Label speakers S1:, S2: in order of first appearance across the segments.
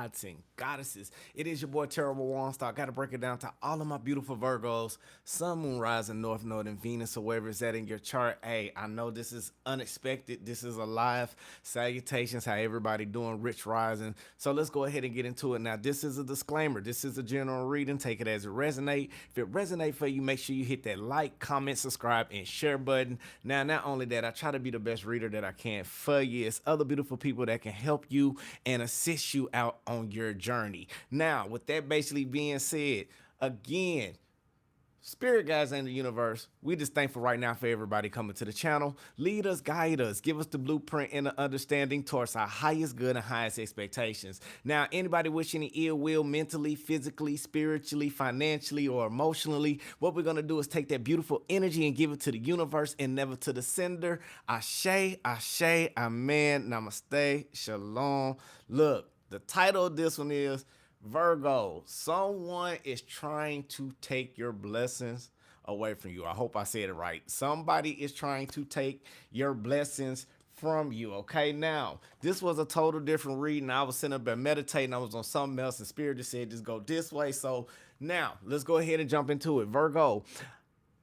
S1: gods and goddesses. It is your boy Terrible Star. Got to break it down to all of my beautiful Virgos, Sun, Moon, Rising, North Node, and Venus, or wherever it's at in your chart. Hey, I know this is unexpected. This is a live salutations. How everybody doing? Rich Rising. So let's go ahead and get into it. Now, this is a disclaimer. This is a general reading. Take it as it resonate. If it resonate for you, make sure you hit that like, comment, subscribe, and share button. Now, not only that, I try to be the best reader that I can for you. It's other beautiful people that can help you and assist you out on your journey. Now, with that basically being said, again, spirit guys in the universe, we just thankful right now for everybody coming to the channel. Lead us, guide us, give us the blueprint and the understanding towards our highest good and highest expectations. Now, anybody wishing any ill will mentally, physically, spiritually, financially, or emotionally, what we're going to do is take that beautiful energy and give it to the universe and never to the sender. Ashe, ashe, amen, namaste, shalom. Look, the title of this one is Virgo, someone is trying to take your blessings away from you. I hope I said it right. Somebody is trying to take your blessings from you. Okay, now this was a total different reading. I was sitting up there meditating. I was on something else, and Spirit just said just go this way. So now let's go ahead and jump into it. Virgo,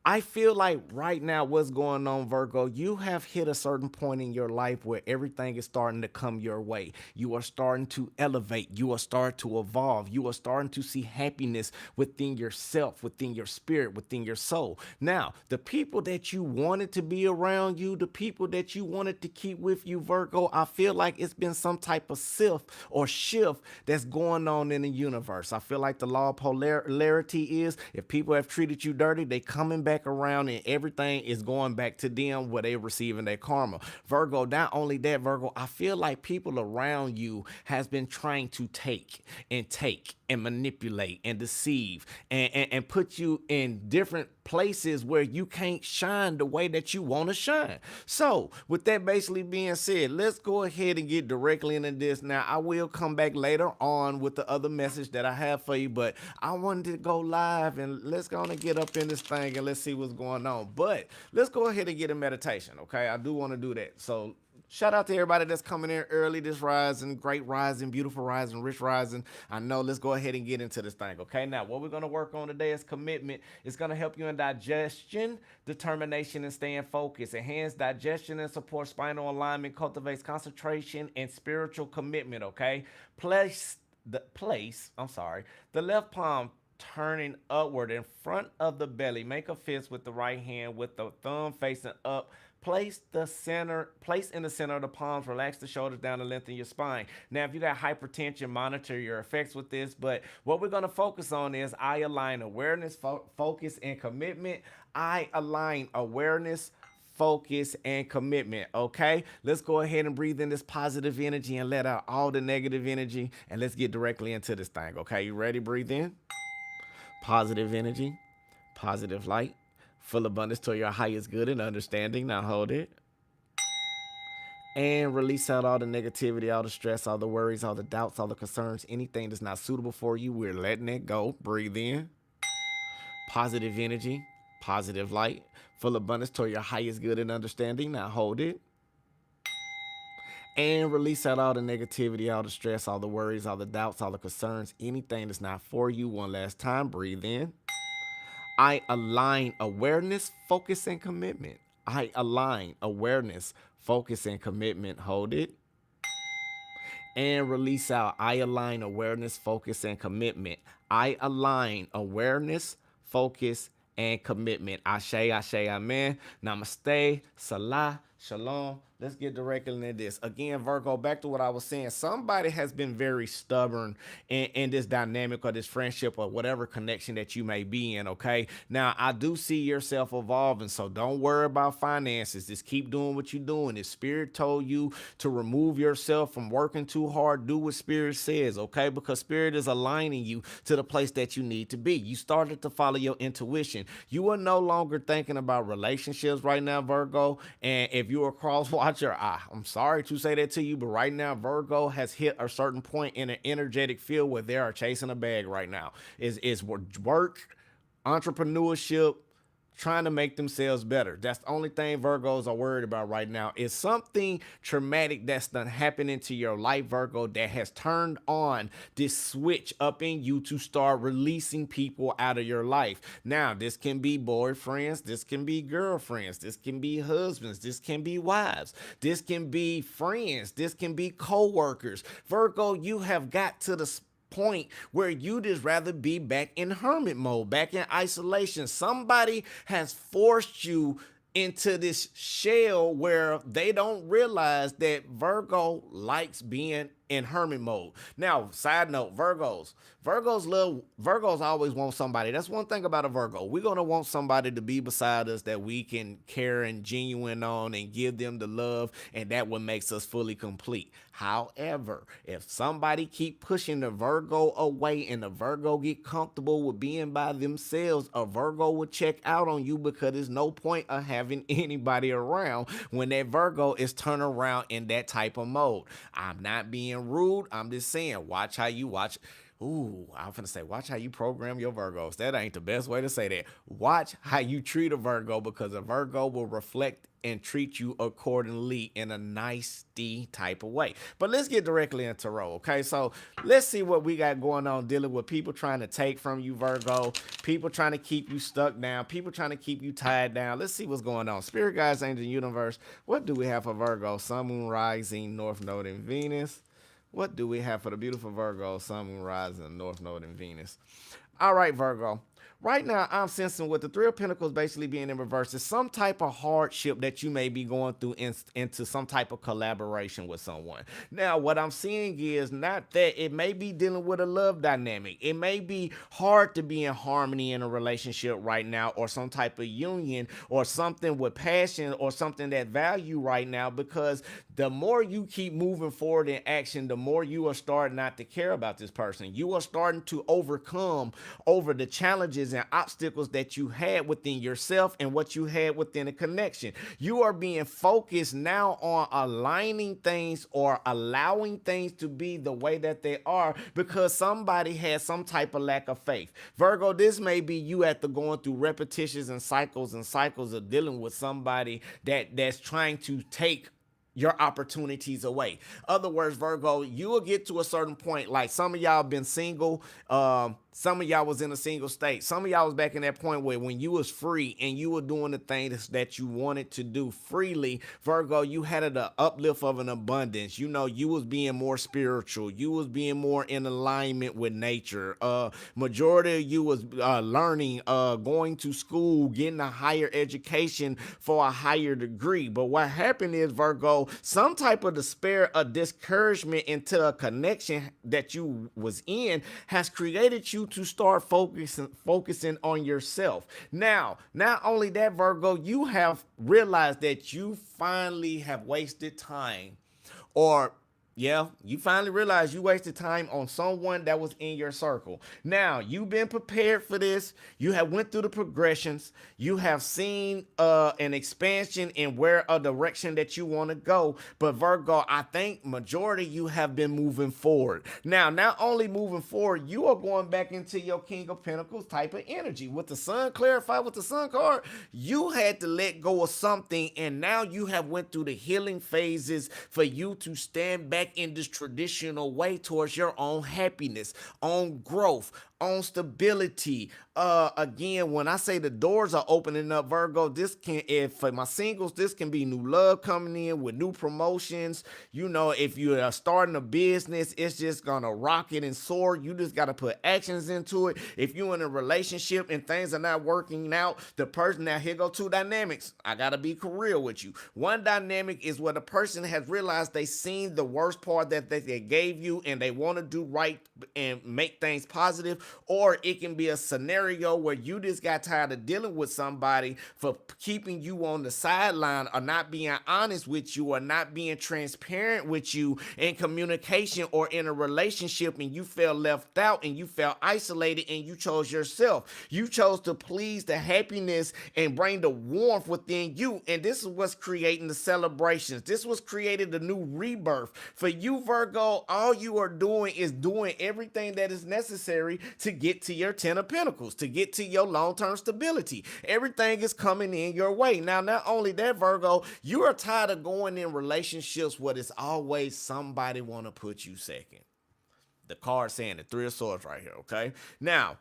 S1: I feel like right now what's going on, Virgo, you have hit a certain point in your life where everything is starting to come your way. You are starting to elevate. You are starting to evolve. You are starting to see happiness within yourself, within your spirit, within your soul. Now, the people that you wanted to be around you, the people that you wanted to keep with you, Virgo, I feel like it's been some type of shift that's going on in the universe. I feel like the law of polarity is if people have treated you dirty, they coming back around and everything is going back to them where they're receiving their karma. Virgo, not only that, Virgo, I feel like people around you has been trying to take and manipulate and deceive and put you in different places where you can't shine the way that you want to shine. So with that basically being said, let's go ahead and get directly into this. Now, I will come back later on with the other message that I have for you, but I wanted to go live and let's go on and get up in this thing and let's see what's going on. But let's go ahead and get a meditation, okay? I do want to do that. So shout out to everybody that's coming in early this rising, great rising, beautiful rising, rich rising. I know, let's go ahead and get into this thing, okay? Now, what we're going to work on today is commitment. It's going to help you in digestion, determination, and staying focused. Enhance digestion and support spinal alignment, cultivates concentration and spiritual commitment, okay? Place the left palm turning upward in front of the belly. Make a fist with the right hand with the thumb facing up. Place in the center of the palms. Relax the shoulders down and lengthen your spine. Now, if you got hypertension, monitor your effects with this. But what we're going to focus on is I align awareness, focus, and commitment. I align awareness, focus, and commitment. Okay, let's go ahead and breathe in this positive energy and let out all the negative energy. And let's get directly into this thing. Okay, you ready? Breathe in. Positive energy, positive light, full abundance to your highest good and understanding. Now hold it. And release out all the negativity, all the stress, all the worries, all the doubts, all the concerns, anything that's not suitable for you. We're letting it go. Breathe in. Positive energy, positive light, full abundance to your highest good and understanding. Now hold it. And release out all the negativity, all the stress, all the worries, all the doubts, all the concerns, anything that's not for you. One last time. Breathe in. I align awareness, focus, and commitment. I align awareness, focus, and commitment. Hold it. And release out. I align awareness, focus, and commitment. I align awareness, focus, and commitment. Ashe, ashe, amen. Namaste, salah, shalom. Let's get directly into this. Again, Virgo, back to what I was saying. Somebody has been very stubborn in this dynamic or this friendship or whatever connection that you may be in, okay? Now, I do see yourself evolving, so don't worry about finances. Just keep doing what you're doing. If Spirit told you to remove yourself from working too hard, do what Spirit says, okay? Because Spirit is aligning you to the place that you need to be. You started to follow your intuition. You are no longer thinking about relationships right now, Virgo, and if you're a crosswatcher, I'm sorry to say that to you, but right now Virgo has hit a certain point in an energetic field where they are chasing a bag right now. Is work, entrepreneurship, trying to make themselves better. That's the only thing Virgos are worried about right now, is something traumatic that's done happened into your life, Virgo, that has turned on this switch up in you to start releasing people out of your life. Now, this can be boyfriends, this can be girlfriends, this can be husbands, this can be wives, this can be friends, this can be co-workers. Virgo, you have got to the point where you just rather be back in hermit mode, back in isolation. Somebody has forced you into this shell where they don't realize that Virgo likes being in hermit mode. Now, side note, Virgos always want somebody. That's one thing about a Virgo. We're going to want somebody to be beside us that we can care and genuine on and give them the love, and that what makes us fully complete. However, if somebody keep pushing the Virgo away and the Virgo get comfortable with being by themselves, a Virgo will check out on you, because there's no point of having anybody around when that Virgo is turned around in that type of mode. I'm not being rude. I'm just saying, watch how you watch. Ooh, I'm finna say, watch how you program your Virgos. That ain't the best way to say that. Watch how you treat a Virgo, because a Virgo will reflect and treat you accordingly in a nasty type of way. But let's get directly into tarot, okay? So let's see what we got going on, dealing with people trying to take from you, Virgo, people trying to keep you stuck down, people trying to keep you tied down. Let's see what's going on. Spirit guides, angel, universe, what do we have for Virgo? Sun, moon, rising, north node, and Venus. What do we have for the beautiful Virgo, Sun, moon, rising, north node, and Venus? All right, Virgo. Right now, I'm sensing with the Three of Pentacles basically being in reverse, is some type of hardship that you may be going through into some type of collaboration with someone. Now, what I'm seeing is not that it may be dealing with a love dynamic. It may be hard to be in harmony in a relationship right now, or some type of union, or something with passion, or something that value right now, because the more you keep moving forward in action, the more you are starting not to care about this person. You are starting to overcome over the challenges and obstacles that you had within yourself and what you had within a connection. You are being focused now on aligning things or allowing things to be the way that they are, because somebody has some type of lack of faith. Virgo, this may be you after going through repetitions and cycles of dealing with somebody that's trying to take your opportunities away. Other words, Virgo, you will get to a certain point, like some of y'all been single, some of y'all was in a single state. Some of y'all was back in that point where when you was free and you were doing the things that you wanted to do freely, Virgo, you had an uplift of an abundance. You know, you was being more spiritual. You was being more in alignment with nature. Majority of you was learning, going to school, getting a higher education for a higher degree. But what happened is, Virgo, some type of despair or discouragement into a connection that you was in has created you to start focusing on yourself. Now, not only that, Virgo, you have realized that you finally have wasted time, or yeah, you finally realized you wasted time on someone that was in your circle. Now, you've been prepared for this. You have went through the progressions. You have seen an expansion in where a direction that you want to go. But Virgo, I think majority you have been moving forward. Now, not only moving forward, you are going back into your King of Pentacles type of energy. With the Sun, clarify with the Sun card, you had to let go of something, and now you have went through the healing phases for you to stand back in this traditional way towards your own happiness, own growth, on stability. Again, when I say the doors are opening up, Virgo, this can, if for my singles, this can be new love coming in with new promotions. You know, if you are starting a business, it's just gonna rocket and soar. You just gotta put actions into it. If you're in a relationship and things are not working out, the person, now here go two dynamics. I gotta be real with you. One dynamic is where the person has realized they seen the worst part that they gave you, and they want to do right and make things positive. Or it can be a scenario where you just got tired of dealing with somebody for keeping you on the sideline, or not being honest with you, or not being transparent with you in communication or in a relationship, and you felt left out and you felt isolated, and you chose yourself. You chose to please the happiness and bring the warmth within you, and this is what's creating the celebrations. This was created a new rebirth For you, Virgo, all you are doing is doing everything that is necessary to get to your 10 of Pentacles, to get to your long-term stability. Everything is coming in your way. Now, not only that, Virgo, you are tired of going in relationships where it's always somebody want to put you second. The card saying the Three of Swords right here, okay? Now,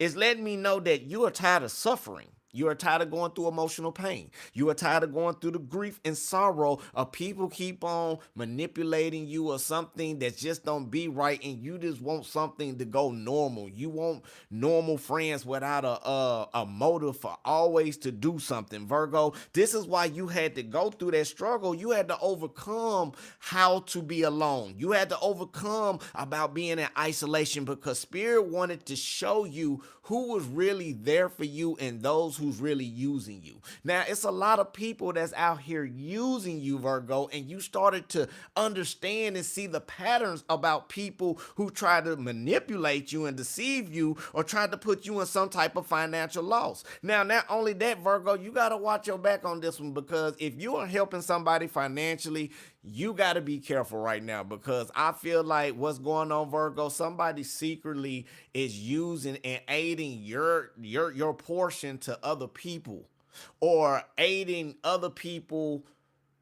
S1: it's letting me know that you are tired of suffering. You are tired of going through emotional pain. You are tired of going through the grief and sorrow of people keep on manipulating you or something that just don't be right, and you just want something to go normal. You want normal friends without a motive for always to do something, Virgo. This is why you had to go through that struggle. You had to overcome how to be alone. You had to overcome about being in isolation because Spirit wanted to show you who was really there for you and those who's really using you. Now, it's a lot of people that's out here using you, Virgo, and you started to understand and see the patterns about people who try to manipulate you and deceive you or try to put you in some type of financial loss. Now, not only that, Virgo, you got to watch your back on this one, because if you are helping somebody financially, you got to be careful right now, because I feel like what's going on, Virgo, somebody secretly is using and aiding your portion to other people, or aiding other people,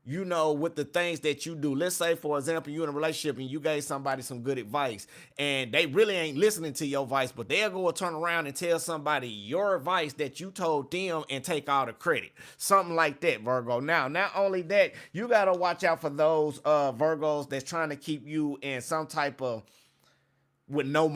S1: you know, with the things that you do. Let's say, for example, you're in a relationship and you gave somebody some good advice and they really ain't listening to your advice, but they'll go and turn around and tell somebody your advice that you told them and take all the credit. Something like that, Virgo. Now, not only that, you got to watch out for those Virgos that's trying to keep you in some type of with no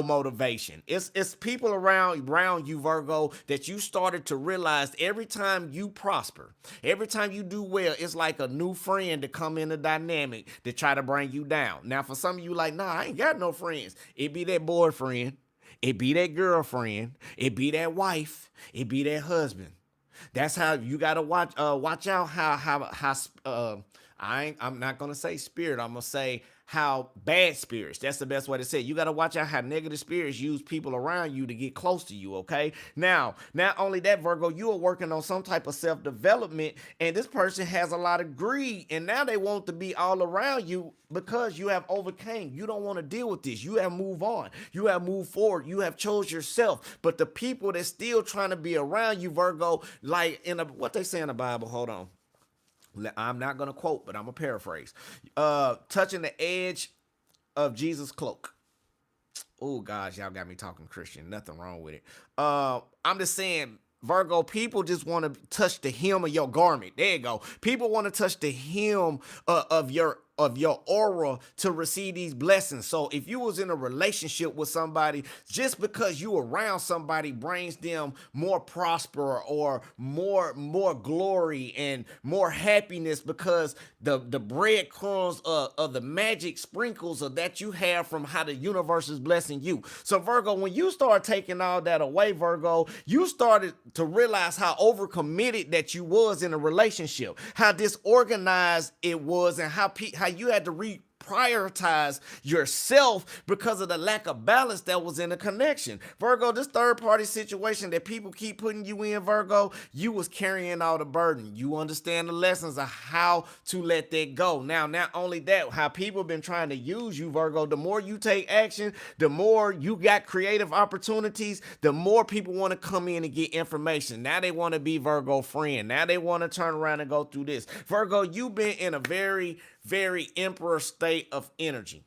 S1: motivation. It's people around you, Virgo, that you started to realize every time you prosper, every time you do well, it's like a new friend to come in the dynamic to try to bring you down. Now, for some of you, like, nah, I ain't got no friends. It be that boyfriend, it be that girlfriend, it be that wife, it be that husband. That's how you gotta watch out how I'm not gonna say spirit, I'm gonna say how bad spirits. That's the best way to say it. You got to watch out how negative spirits use people around you to get close to you, okay? Now, not only that, Virgo, you are working on some type of self-development, and this person has a lot of greed, and now they want to be all around you because you have overcame. You don't want to deal with this. You have moved on. You have moved forward. You have chose yourself. But the people that's still trying to be around you, Virgo, like what they say in the Bible, hold on. I'm not going to quote, but I'm going to paraphrase. Touching the edge of Jesus' cloak. Oh, gosh, y'all got me talking Christian. Nothing wrong with it. I'm just saying, Virgo, people just want to touch the hem of your garment. There you go. People want to touch the hem of your aura to receive these blessings. So if you was in a relationship with somebody, just because you around somebody brings them more prosper or more glory and more happiness, because the breadcrumbs of the magic sprinkles of that you have from how the universe is blessing you. So Virgo, when you start taking all that away, Virgo, you started to realize how overcommitted that you was in a relationship, how disorganized it was, and how you had to reprioritize yourself because of the lack of balance that was in the connection. Virgo, this third party situation that people keep putting you in, Virgo, you was carrying all the burden. You understand the lessons of how to let that go. Now, not only that, how people been trying to use you, Virgo, the more you take action, the more you got creative opportunities, the more people want to come in and get information. Now they want to be Virgo friend. Now they want to turn around and go through this. Virgo, you've been in a very, very emperor state of energy.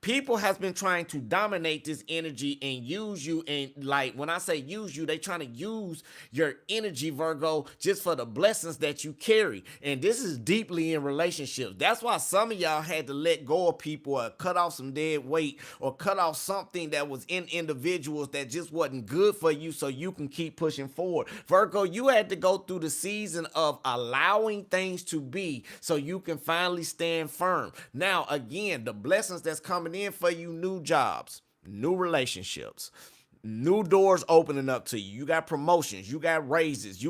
S1: People has been trying to dominate this energy and use you, and like when I say use you, they trying to use your energy, Virgo, just for the blessings that you carry. And this is deeply in relationships. That's why some of y'all had to let go of people or cut off some dead weight or cut off something that was in individuals that just wasn't good for you, so you can keep pushing forward. Virgo, you had to go through the season of allowing things to be so you can finally stand firm. Now, again, the blessings that's coming in for you, new jobs, new relationships, new doors opening up to you. You got promotions, you got raises,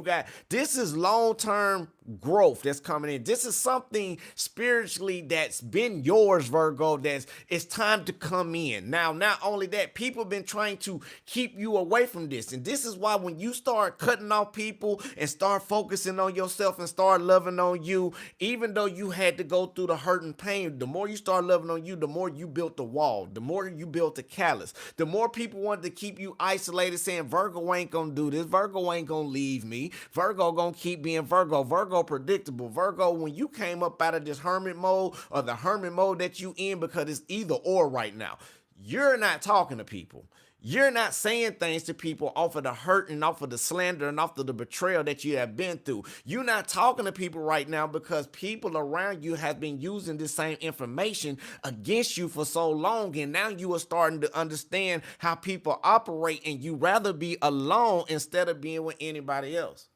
S1: this is long-term growth that's coming in. This is something spiritually that's been yours, Virgo, that's it's time to come in. Now, not only that, people have been trying to keep you away from this. And this is why when you start cutting off people and start focusing on yourself and start loving on you, even though you had to go through the hurt and pain, the more you start loving on you, the more you built the wall, the more you built the callus, the more people wanted to keep you isolated, saying Virgo ain't gonna do this, Virgo ain't gonna leave me, Virgo gonna keep being Virgo, Virgo predictable, Virgo, when you came up out of this hermit mode or the hermit mode that you in, because it's either or right now, you're not talking to people. You're not saying things to people off of the hurt and off of the slander and off of the betrayal that you have been through. You're not talking to people right now because people around you have been using this same information against you for so long, and now you are starting to understand how people operate, and you rather be alone instead of being with anybody else.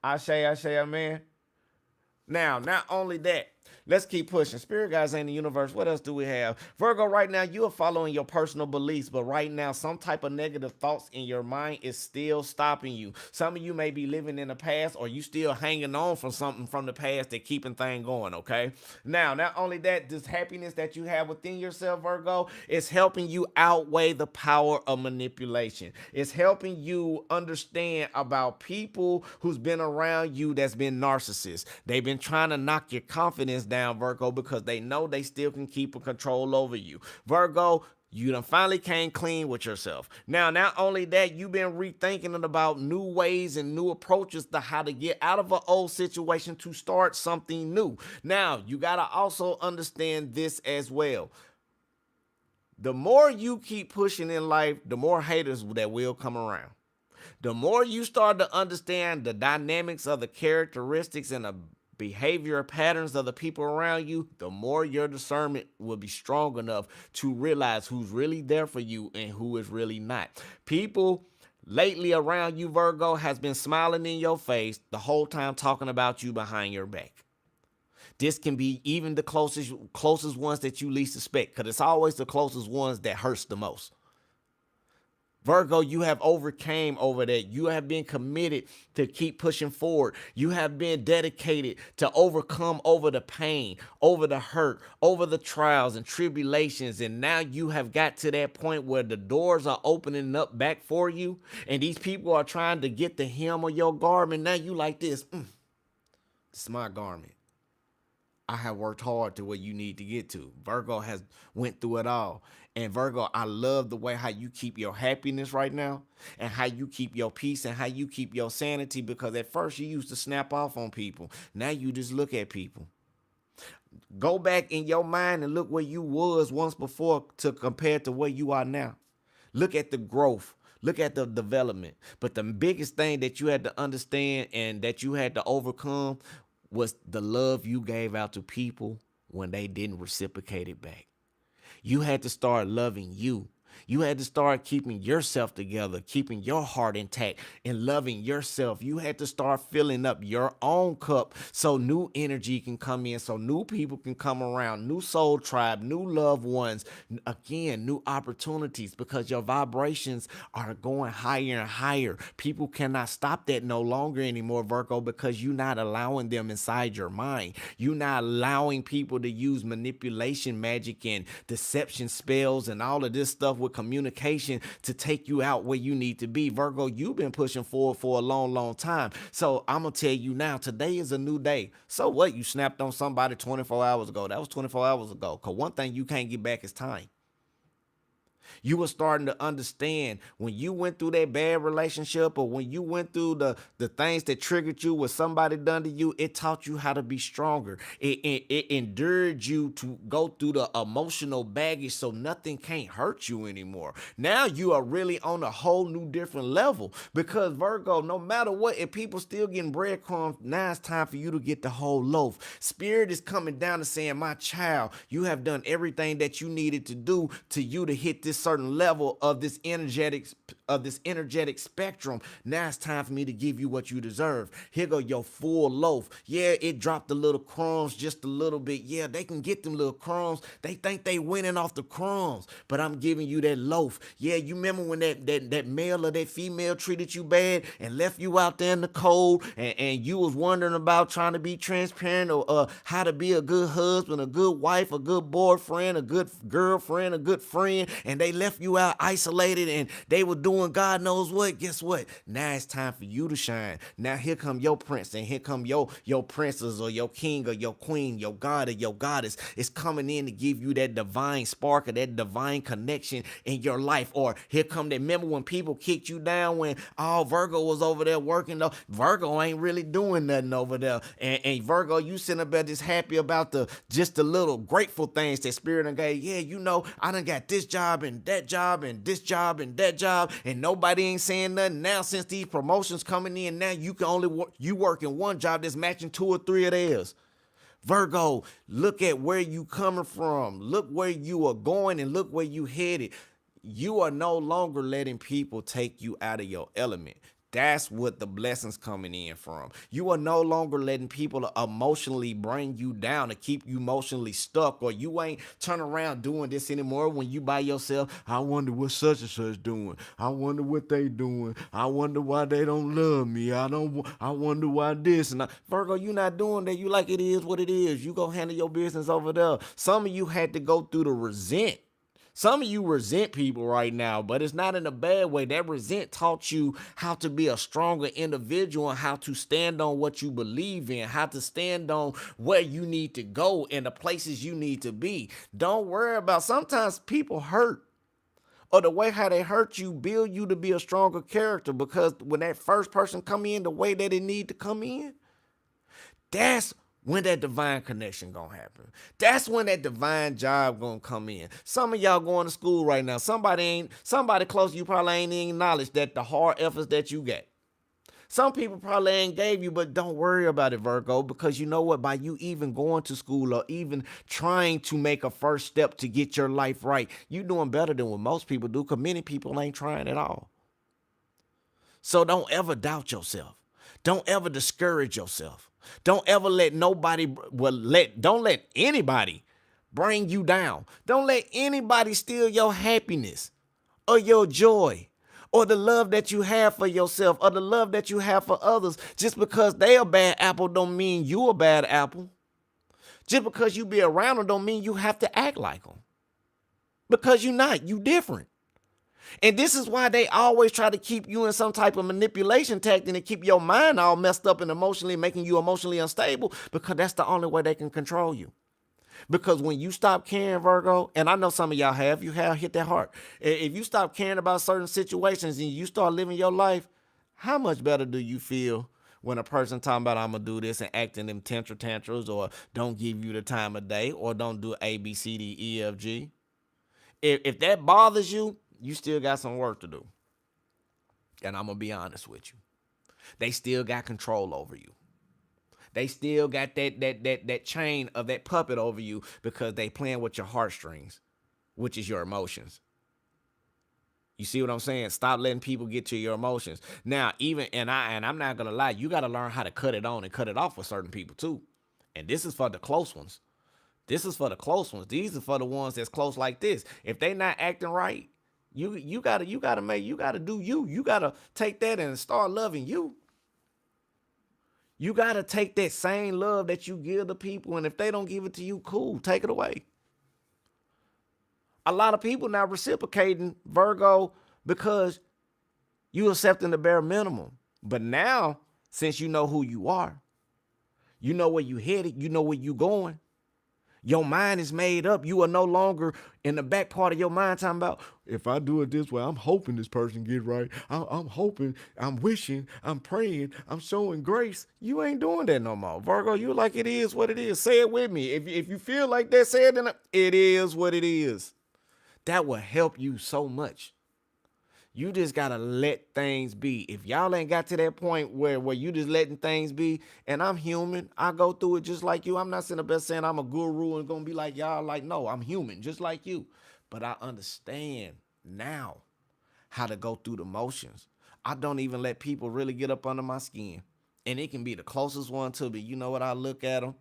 S1: I say, amen. Now, not only that, let's keep pushing. Spirit guys in the universe, what else do we have? Virgo, right now, you are following your personal beliefs, but right now, some type of negative thoughts in your mind is still stopping you. Some of you may be living in the past, or you still hanging on from something from the past that keeping things going, okay? Now, not only that, this happiness that you have within yourself, Virgo, is helping you outweigh the power of manipulation. It's helping you understand about people who's been around you that's been narcissists. They've been trying to knock your confidence down, Virgo, because they know they still can keep a control over you. Virgo, you done finally came clean with yourself. Now, not only that, you've been rethinking about new ways and new approaches to how to get out of an old situation to start something new. Now, you got to also understand this as well. The more you keep pushing in life, the more haters that will come around. The more you start to understand the dynamics of the characteristics and the behavior patterns of the people around you, the more your discernment will be strong enough to realize who's really there for you and who is really not. People lately around you, Virgo, has been smiling in your face the whole time, talking about you behind your back. This can be even the closest ones that you least suspect, because it's always the closest ones that hurts the most. Virgo, you have overcame over that. You have been committed to keep pushing forward. You have been dedicated to overcome over the pain, over the hurt, over the trials and tribulations. And now you have got to that point where the doors are opening up back for you. And these people are trying to get the hem of your garment. Now you like this. This is my garment. I have worked hard to where you need to get to. Virgo has went through it all. And Virgo, I love the way how you keep your happiness right now, and how you keep your peace, and how you keep your sanity, because at first you used to snap off on people. Now you just look at people. Go back in your mind and look where you was once before to compare to where you are now. Look at the growth. Look at the development. But the biggest thing that you had to understand and that you had to overcome was the love you gave out to people when they didn't reciprocate it back. You had to start loving you. You had to start keeping yourself together, keeping your heart intact and loving yourself. You had to start filling up your own cup so new energy can come in, so new people can come around, new soul tribe, new loved ones, again, new opportunities, because your vibrations are going higher and higher. People cannot stop that no longer anymore, Virgo, because you're not allowing them inside your mind. You're not allowing people to use manipulation, magic, and deception spells and all of this stuff with communication to take you out where you need to be. Virgo, you've been pushing forward for a long time. So I'm going to tell you now, today is a new day. So what? You snapped on somebody 24 hours ago. That was 24 hours ago. Because one thing you can't get back is time. You were starting to understand when you went through that bad relationship, or when you went through the things that triggered you, what somebody done to you, it taught you how to be stronger. It endured you to go through the emotional baggage so nothing can't hurt you anymore. Now you are really on a whole new different level, because Virgo, no matter what, if people still getting breadcrumbs, now it's time for you to get the whole loaf. Spirit is coming down and saying, my child, you have done everything that you needed to do to hit this certain level of this energetic spectrum. Now it's time for me to give you what you deserve. Here go your full loaf. Yeah, it dropped a little crumbs just a little bit. Yeah, they can get them little crumbs. They think they winning off the crumbs, but I'm giving you that loaf. Yeah, you remember when that male or that female treated you bad and left you out there in the cold, and you was wondering about trying to be transparent, or how to be a good husband, a good wife, a good boyfriend, a good girlfriend, a good friend, and they left you out isolated and they were doing God knows what. Guess what? Now it's time for you to shine. Now here come your prince, and here come your princess or your king or your queen, your god or your goddess. It's coming in to give you that divine spark or that divine connection in your life. Or here come that. Remember when people kicked you down when Virgo was over there working? Though Virgo ain't really doing nothing over there, and Virgo, you sitting up there just happy about the little grateful things that spirit and gave. Yeah, you know, I done got this job and that job and this job and that job, and nobody ain't saying nothing. Now since these promotions coming in, now you can only work in one job that's matching 2 or 3 of theirs. Virgo, look at where you coming from. Look where you are going and look where you headed. You are no longer letting people take you out of your element. That's what the blessings coming in from. You are no longer letting people emotionally bring you down to keep you emotionally stuck, or you ain't turn around doing this anymore when you by yourself. I wonder what such and such doing. I wonder what they doing. I wonder why they don't love me. I wonder why this. And Virgo, you not doing that. You like it is what it is. You go handle your business over there. Some of you had to go through the resent. Some of you resent people right now, but it's not in a bad way. That resent taught you how to be a stronger individual and how to stand on what you believe in, how to stand on where you need to go and the places you need to be. Don't worry about, sometimes people hurt, or the way how they hurt you build you to be a stronger character, because when that first person come in the way that it need to come in, that's when that divine connection gonna happen. That's when that divine job gonna come in. Some of y'all going to school right now. Somebody close to you probably ain't even acknowledged that the hard efforts that you get. Some people probably ain't gave you, but don't worry about it, Virgo, because you know what? By you even going to school or even trying to make a first step to get your life right, you doing better than what most people do, because many people ain't trying at all. So don't ever doubt yourself. Don't ever discourage yourself. Don't ever let don't let anybody bring you down. Don't let anybody steal your happiness or your joy or the love that you have for yourself or the love that you have for others. Just because they a bad apple don't mean you a bad apple. Just because you be around them don't mean you have to act like them. Because you're not. You different. And this is why they always try to keep you in some type of manipulation tactic and keep your mind all messed up and emotionally, making you emotionally unstable, because that's the only way they can control you. Because when you stop caring, Virgo, and I know some of y'all have, you have hit that heart. If you stop caring about certain situations and you start living your life, how much better do you feel when a person talking about I'm going to do this and acting them tantrums, or don't give you the time of day, or don't do A, B, C, D, E, F, G? If that bothers you, you still got some work to do. And I'm going to be honest with you. They still got control over you. They still got that chain of that puppet over you, because they playing with your heartstrings, which is your emotions. You see what I'm saying? Stop letting people get to your emotions. Now, I'm not going to lie, you got to learn how to cut it on and cut it off with certain people too. And this is for the close ones. This is for the close ones. These are for the ones that's close like this. If they not acting right, you gotta do you. You gotta take that and start loving you. You gotta take that same love that you give to people, and if they don't give it to you, cool, take it away. A lot of people not reciprocating, Virgo, because you accepting the bare minimum. But now, since you know who you are, you know where you headed, you know where you going, your mind is made up. You are no longer in the back part of your mind talking about, if I do it this way, I'm hoping this person get right. I'm hoping, I'm wishing, I'm praying, I'm showing grace. You ain't doing that no more. Virgo, you like it is what it is. Say it with me. If you feel like that, say it. Then it is what it is. That will help you so much. You just got to let things be. If y'all ain't got to that point where you just letting things be, and I'm human, I go through it just like you. I'm not sitting up there saying I'm a guru and going to be like y'all. Like, no, I'm human just like you. But I understand now how to go through the motions. I don't even let people really get up under my skin. And it can be the closest one to me. You know what? I look at them.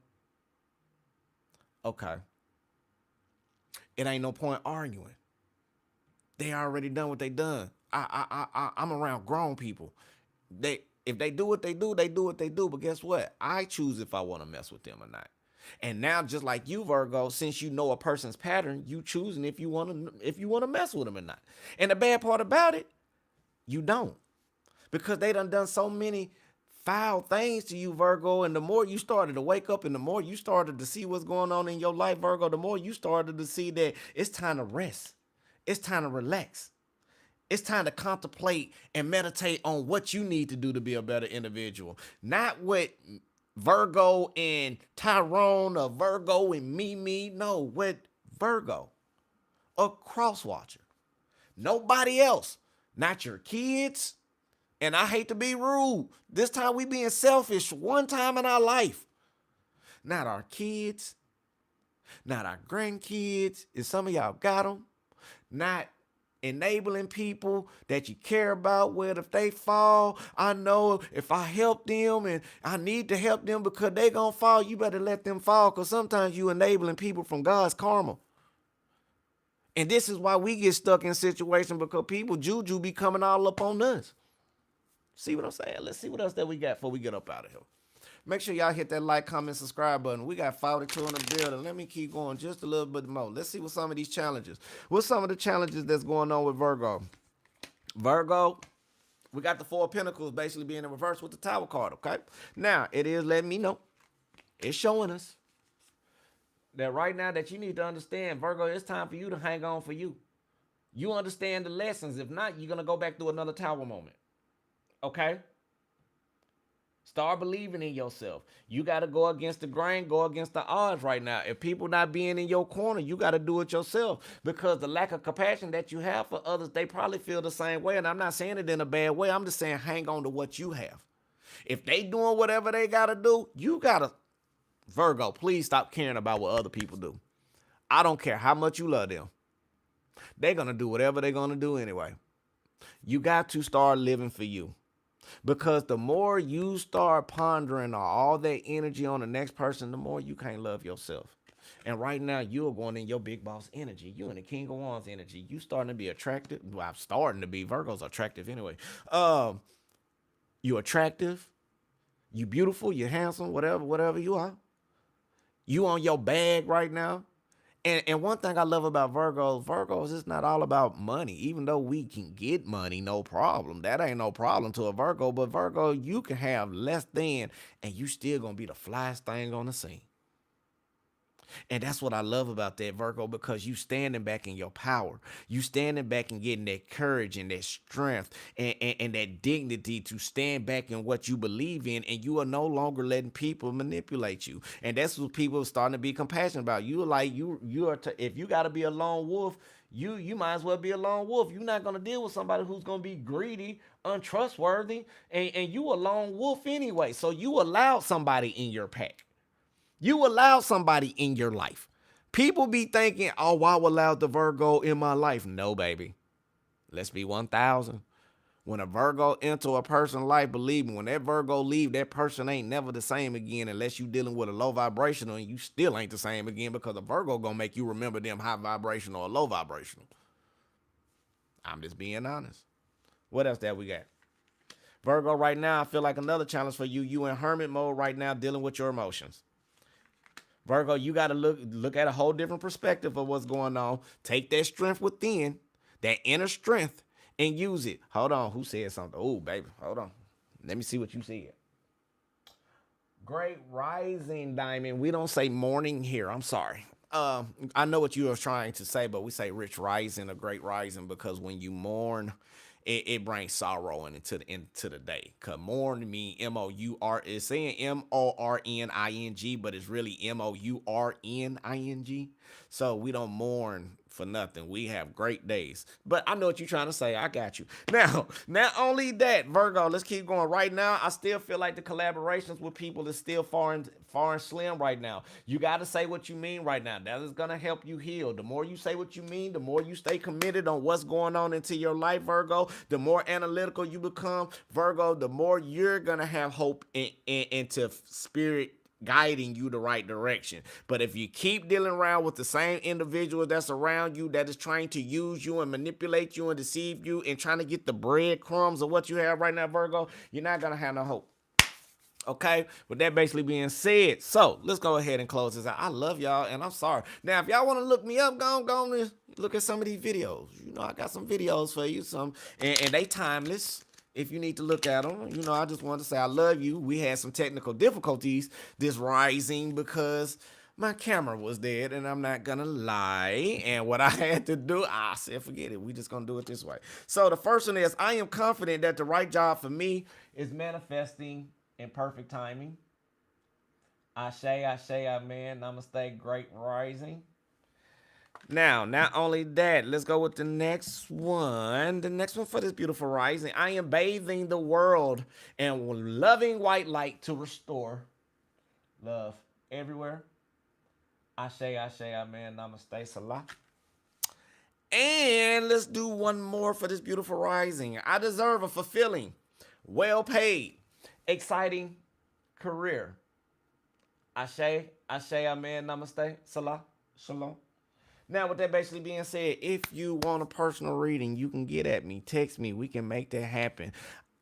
S1: Okay. It ain't no point arguing. They already done what they done. I'm around grown people. If they do what they do, they do what they do. But guess what? I choose if I want to mess with them or not. And now, just like you, Virgo, since you know a person's pattern, you choosing if you want to mess with them or not. And the bad part about it, you don't, because they done so many foul things to you, Virgo. And the more you started to wake up, and the more you started to see what's going on in your life, Virgo, the more you started to see that it's time to rest. It's time to relax. It's time to contemplate and meditate on what you need to do to be a better individual. Not what Virgo and Tyrone or Virgo and Mimi. No, what Virgo, a cross watcher. Nobody else. Not your kids. And I hate to be rude. This time we being selfish one time in our life. Not our kids. Not our grandkids. And some of y'all got them. Not enabling people that you care about, where if they fall, I know if I help them and I need to help them because they gonna fall, you better let them fall, because sometimes you enabling people from God's karma. And this is why we get stuck in situations, because people juju be coming all up on us. See what I'm saying? Let's see what else that we got before we get up out of here. Make sure y'all hit that like, comment, subscribe button. We got 42 in the building. Let me keep going just a little bit more. Let's see what some of these challenges. What's some of the challenges that's going on with Virgo? Virgo, we got the Four of Pentacles basically being in reverse with the Tower card, okay? Now, it is letting me know. It's showing us that right now that you need to understand, Virgo, it's time for you to hang on for you. You understand the lessons. If not, you're going to go back through another Tower moment, okay? Start believing in yourself. You got to go against the grain, go against the odds right now. If people not being in your corner, you got to do it yourself, because the lack of compassion that you have for others, they probably feel the same way. And I'm not saying it in a bad way. I'm just saying hang on to what you have. If they doing whatever they got to do, you got to, Virgo, please stop caring about what other people do. I don't care how much you love them. They're going to do whatever they're going to do anyway. You got to start living for you. Because the more you start pondering all that energy on the next person, the more you can't love yourself. And right now, you're going in your big boss energy. You in the King of Wands energy. You starting to be attractive. Well, I'm starting to be. Virgo's attractive anyway. You attractive. You beautiful. You handsome. Whatever you are. You on your bag right now. And one thing I love about Virgos, it's not all about money. Even though we can get money, no problem. That ain't no problem to a Virgo. But Virgo, you can have less than, and you still gonna be the flyest thing on the scene. And that's what I love about that, Virgo, because you standing back in your power. You standing back and getting that courage and that strength and that dignity to stand back in what you believe in, and you are no longer letting people manipulate you. And that's what people are starting to be compassionate about. You are like, if you got to be a lone wolf, you might as well be a lone wolf. You're not going to deal with somebody who's going to be greedy, untrustworthy, and you a lone wolf anyway. So you allow somebody in your pack. You allow somebody in your life. People be thinking, oh, I allowed the Virgo in my life. No, baby. Let's be 1,000. When a Virgo enter a person's life, believe me, when that Virgo leave, that person ain't never the same again, unless you dealing with a low vibrational, and you still ain't the same again, because a Virgo gonna make you remember them high vibrational or low vibrational. I'm just being honest. What else that we got? Virgo, right now, I feel like another challenge for you. You in hermit mode right now, dealing with your emotions. Virgo, you got to look at a whole different perspective of what's going on. Take that strength within, that inner strength, and use it. Hold on. Who said something? Oh, baby. Hold on. Let me see what you said. Great rising, Diamond. We don't say morning here. I'm sorry. I know what you were trying to say, but we say rich rising or great rising, because when you mourn, it brings sorrow into the day. Cause mourn mean M-O-U-R. It's saying M-O-R-N-I-N-G, but it's really M-O-U-R-N-I-N-G. So we don't mourn for nothing. We have great days. But I know what you're trying to say. I got you. Now, not only that, Virgo, let's keep going. Right now, I still feel like the collaborations with people is still far and slim right now. You got to say what you mean right now. That is going to help you heal. The more you say what you mean, the more you stay committed on what's going on into your life, Virgo, the more analytical you become, Virgo, the more you're going to have hope into spirit guiding you the right direction. But if you keep dealing around with the same individual that's around you that is trying to use you and manipulate you and deceive you and trying to get the breadcrumbs of what you have right now, Virgo, you're not going to have no hope. Okay, with that basically being said, so let's go ahead and close this out. I love y'all, and I'm sorry. Now, if y'all want to look me up, go on and look at some of these videos. You know, I got some videos for you, and they timeless. If you need to look at them, you know, I just wanted to say I love you. We had some technical difficulties this rising because my camera was dead, and I'm not gonna lie. And what I had to do, I said, forget it. We just gonna do it this way. So the first one is, I am confident that the right job for me is manifesting in perfect timing. Ashe, amen, namaste, great rising. Now, not only that, let's go with the next one. The next one for this beautiful rising. I am bathing the world in loving white light to restore love everywhere. Ashe, amen, namaste, salah. And let's do one more for this beautiful rising. I deserve a fulfilling, well-paid, exciting career. Ashe, amen, namaste, salah, shalom. Now, with that basically being said, if you want a personal reading, you can get at me, text me, we can make that happen.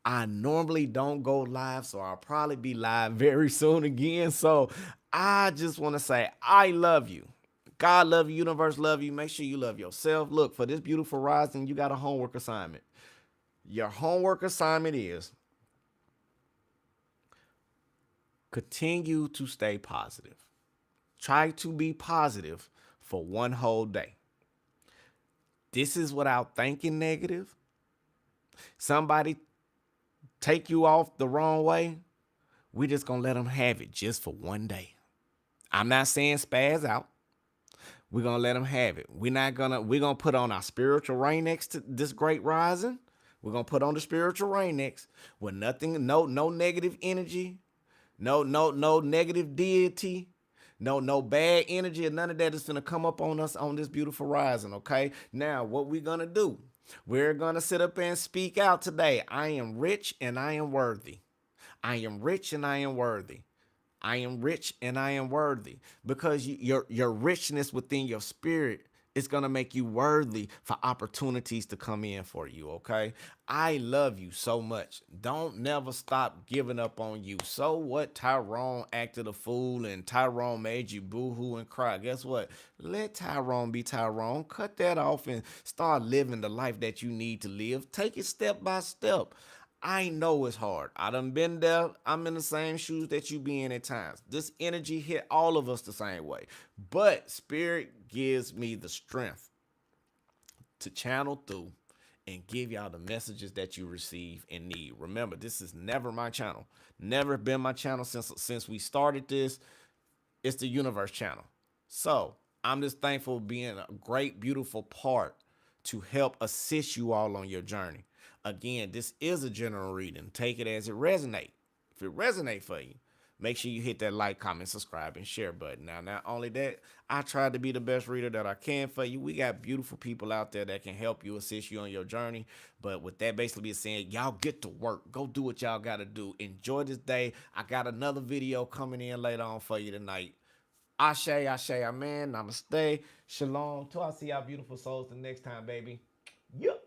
S1: I normally don't go live, so I'll probably be live very soon again. So I just want to say, I love you. God love you, universe love you. Make sure you love yourself. Look, for this beautiful rising, you got a homework assignment. Your homework assignment is continue to stay positive. Try to be positive for one whole day. This is without thinking negative. Somebody take you off the wrong way, we just gonna let them have it just for one day. I'm not saying spaz out. We're gonna let them have it. We're gonna put on our spiritual rain next to this great rising. We're gonna put on the spiritual rain next with nothing, no negative energy, no negative deity. No bad energy or none of that is going to come up on us on this beautiful rising, okay? Now, what we're going to do, we're going to sit up and speak out today. I am rich and I am worthy. I am rich and I am worthy. I am rich and I am worthy. Because your richness within your spirit is going to make you worthy for opportunities to come in for you, okay? I love you so much. Don't never stop giving up on you. So what? Tyrone acted a fool and Tyrone made you boo-hoo and cry. Guess what? Let Tyrone be Tyrone. Cut that off and start living the life that you need to live. Take it step by step. I know it's hard. I done been there. I'm in the same shoes that you be in at times. This energy hit all of us the same way. But spirit gives me the strength to channel through and give y'all the messages that you receive and need. Remember, this is never my channel. Never been my channel since we started this. It's the universe channel. So I'm just thankful being a great, beautiful part to help assist you all on your journey. Again, this is a general reading. Take it as it resonates. If it resonates for you, make sure you hit that like, comment, subscribe, and share button. Now, not only that, I tried to be the best reader that I can for you. We got beautiful people out there that can help you, assist you on your journey. But with that basically being said, y'all get to work. Go do what y'all got to do. Enjoy this day. I got another video coming in later on for you tonight. Ashe, amen, namaste, shalom. Till I see y'all beautiful souls the next time, baby. Yup.